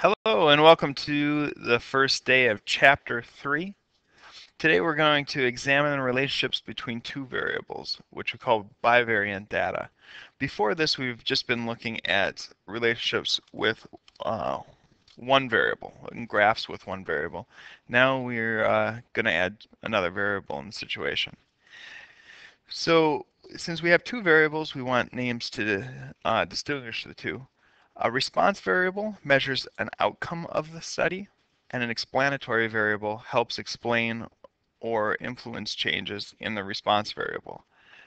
Hello and welcome to the first day of Chapter 3. Today we're going to examine relationships between two variables, which we call bivariate data. Before this, we've just been looking at relationships with one variable, and graphs with one variable. Now we're going to add another variable in the situation. So since we have two variables, we want names to distinguish the two. A response variable measures an outcome of the study, and an explanatory variable helps explain or influence changes in the response variable.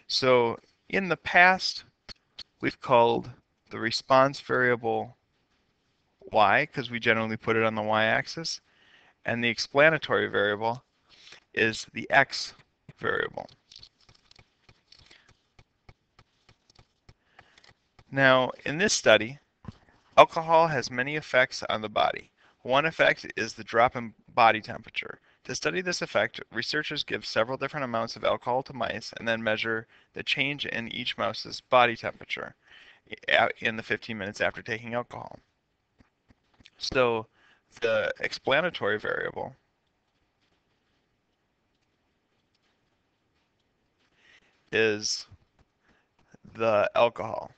So in the past, we've called the response variable y, because we generally put it on the y-axis, and the explanatory variable is the x variable. Now, in this study, alcohol has many effects on the body. One effect is the drop in body temperature. To study this effect, researchers give several different amounts of alcohol to mice and then measure the change in each mouse's body temperature in the 15 minutes after taking alcohol. So the explanatory variable is the alcohol,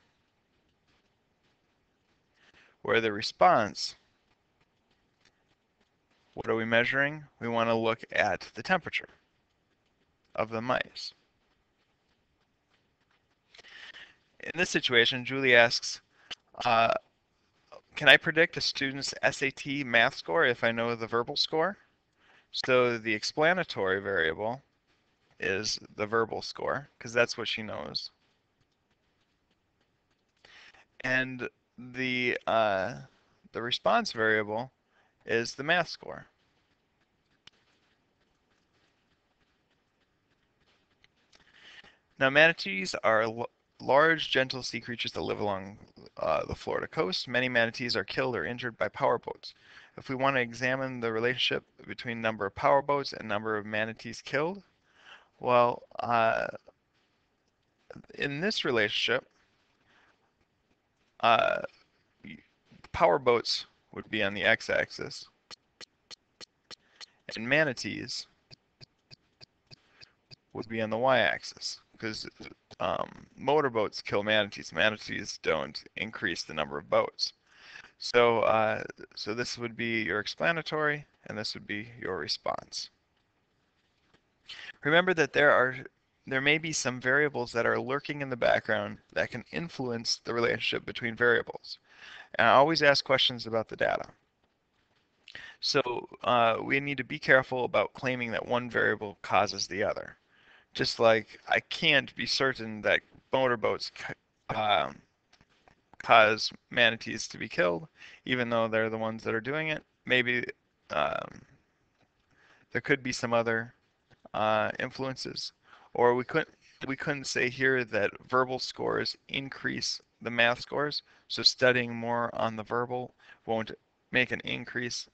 where the response, what are we measuring? We want to look at the temperature of the mice. In this situation, Julie asks, can I predict a student's SAT math score if I know the verbal score? So the explanatory variable is the verbal score, because that's what she knows. And the response variable is the math score. Now, manatees are large, gentle sea creatures that live along the Florida coast. Many manatees are killed or injured by powerboats. If we want to examine the relationship between number of powerboats and number of manatees killed, well, in this relationship, powerboats would be on the x-axis, and manatees would be on the y-axis, because motorboats kill manatees. Manatees don't increase the number of boats. So, so this would be your explanatory, and this would be your response. Remember that there may be some variables that are lurking in the background that can influence the relationship between variables. And I always ask questions about the data. So we need to be careful about claiming that one variable causes the other. Just like I can't be certain that motorboats cause manatees to be killed, even though they're the ones that are doing it. Maybe there could be some other influences, or we couldn't say here that verbal scores increase the math scores. So studying more on the verbal won't make an increase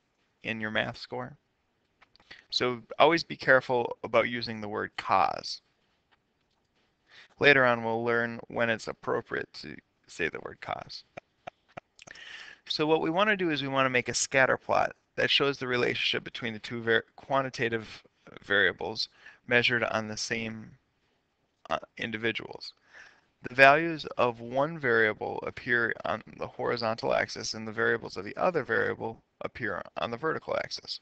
in your math score. So always be careful about using the word cause. Later on, we'll learn when it's appropriate to say the word cause. So what we want to do is we want to make a scatter plot that shows the relationship between the two quantitative variables measured on the same individuals. The values of one variable appear on the horizontal axis, and the variables of the other variable appear on the vertical axis.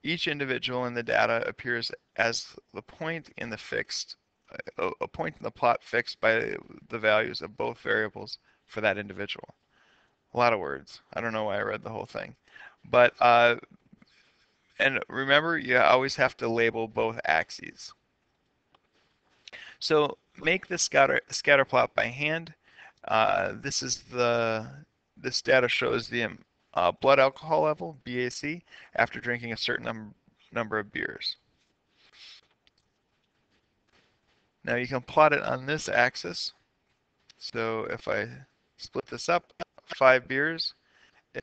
Each individual in the data appears as the point in the a point in the plot fixed by the values of both variables for that individual. A lot of words. I don't know why I read the whole thing. But, and remember, you always have to label both axes. So make the scatter plot by hand. This data shows the blood alcohol level, BAC, after drinking a certain number of beers. Now you can plot it on this axis. So if I split this up, 5 beers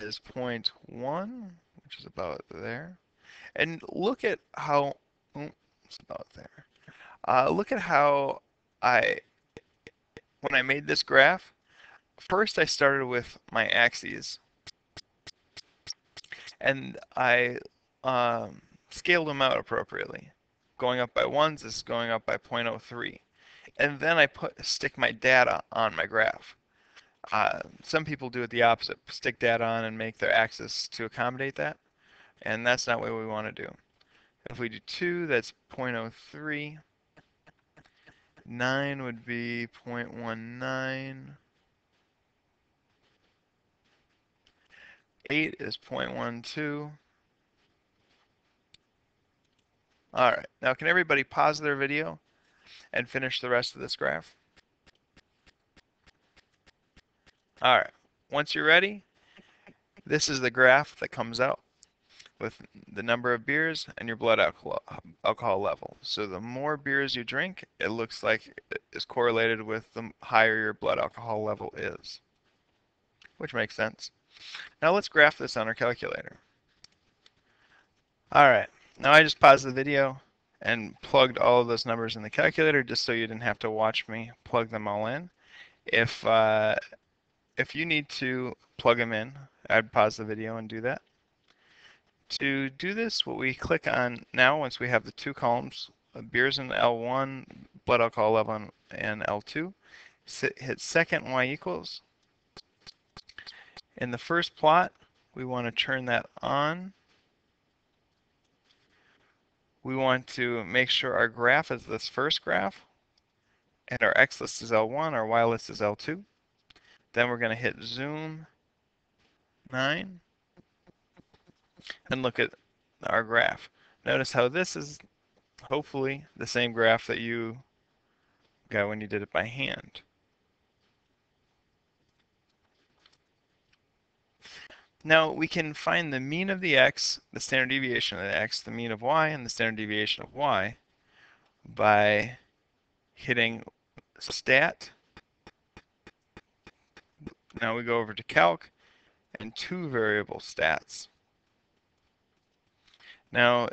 is 0.1, which is about there. And look at how, it's about there. Look at how when I made this graph, first I started with my axes. and I scaled them out appropriately. Going up by ones is going up by 0.03. And then I stick my data on my graph. Some people do it the opposite, stick data on and make their axis to accommodate that, and that's not what we want to do. If we do 2, that's 0.03. 9 would be 0.19. 8 is 0.12. All right, now can everybody pause their video and finish the rest of this graph? All right, once you're ready, this is the graph that comes out with the number of beers and your blood alcohol level. So the more beers you drink, it looks like it is correlated with the higher your blood alcohol level is, which makes sense. Now let's graph this on our calculator. All right, now I just paused the video and plugged all of those numbers in the calculator just so you didn't have to watch me plug them all in. If you need to plug them in, I'd pause the video and do that. To do this, what we click on now, once we have the two columns, beers in L1, blood alcohol level in L2, hit second y equals. In the first plot, we want to turn that on. We want to make sure our graph is this first graph, and our x list is L1, our y list is L2. Then we're going to hit zoom 9 and look at our graph. Notice how this is hopefully the same graph that you got when you did it by hand. Now we can find the mean of the x, the standard deviation of the x, the mean of y, and the standard deviation of y by hitting stat. Now we go over to calc and two variable stats. Now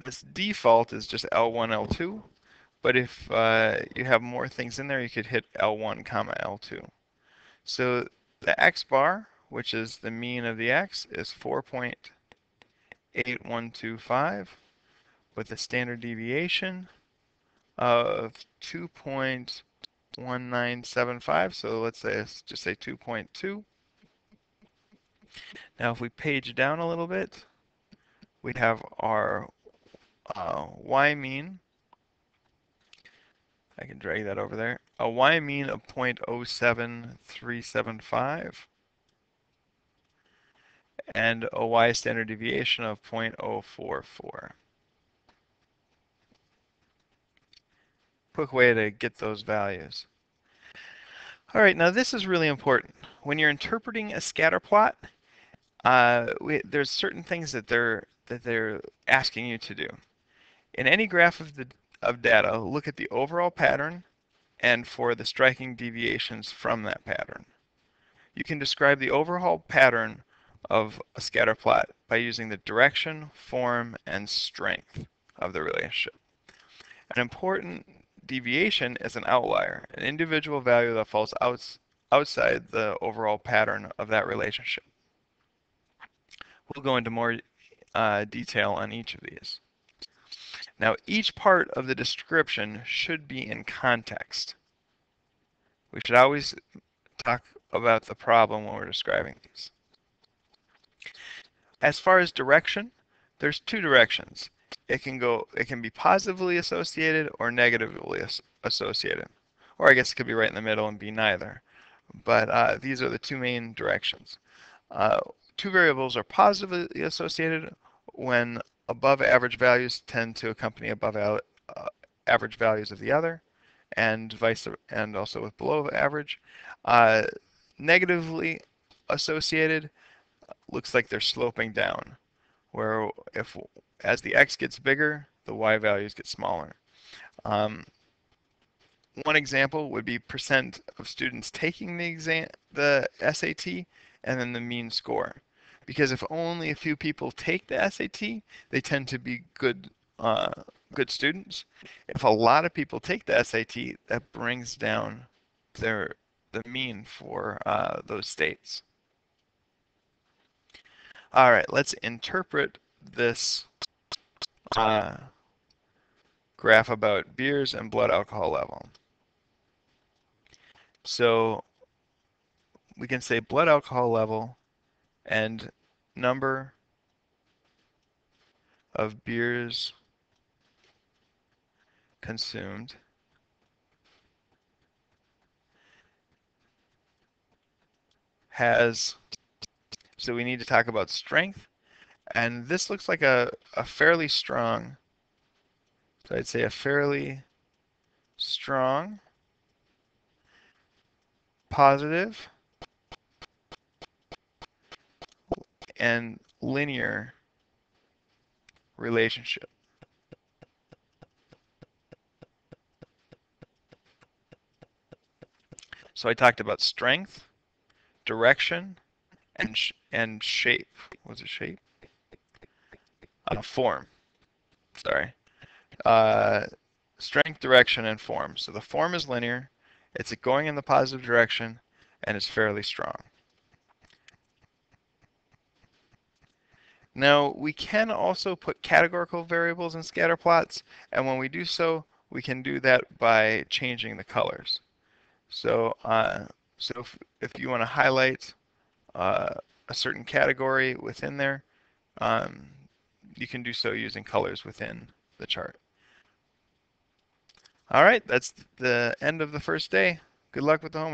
this default is just L1, L2, but if you have more things in there, you could hit L1, L2. So the x bar, which is the mean of the x, is 4.8125 with a standard deviation of 2.1975. So let's say just say 2.2. Now if we page down a little bit, we have our y mean. I can drag that over there. A y mean of 0.07375 and a y standard deviation of 0.044. Quick way to get those values. All right, now this is really important. When you're interpreting a scatter plot, there's certain things that they're asking you to do. In any graph of data, look at the overall pattern and for the striking deviations from that pattern. You can describe the overall pattern of a scatter plot by using the direction, form, and strength of the relationship. An important deviation is an outlier, an individual value that falls outside the overall pattern of that relationship. We'll go into more detail on each of these. Now, each part of the description should be in context. We should always talk about the problem when we're describing these. As far as direction, there's two directions. It can be positively associated or negatively associated. Or I guess it could be right in the middle and be neither. But these are the two main directions. Two variables are positively associated when above average values tend to accompany above average values of the other, and also with below average. Negatively associated looks like they're sloping down, where as the x gets bigger, the y values get smaller. One example would be percent of students taking the SAT, and then the mean score. Because if only a few people take the SAT, they tend to be good students. If a lot of people take the SAT, that brings down the mean for those states. All right, let's interpret this graph about beers and blood alcohol level. So we can say blood alcohol level and number of beers consumed has, so we need to talk about strength, and this looks like a fairly strong, so I'd say a fairly strong, positive, and linear relationship. So I talked about strength, direction, and shape. Was it shape? Form. Sorry. Uh, strength, direction, and form. So the form is linear, it's going in the positive direction, and it's fairly strong. Now, we can also put categorical variables in scatter plots, and when we do so, we can do that by changing the colors. So, if you want to highlight a certain category within there, um, you can do so using colors within the chart. All right, that's the end of the first day. Good luck with the homework.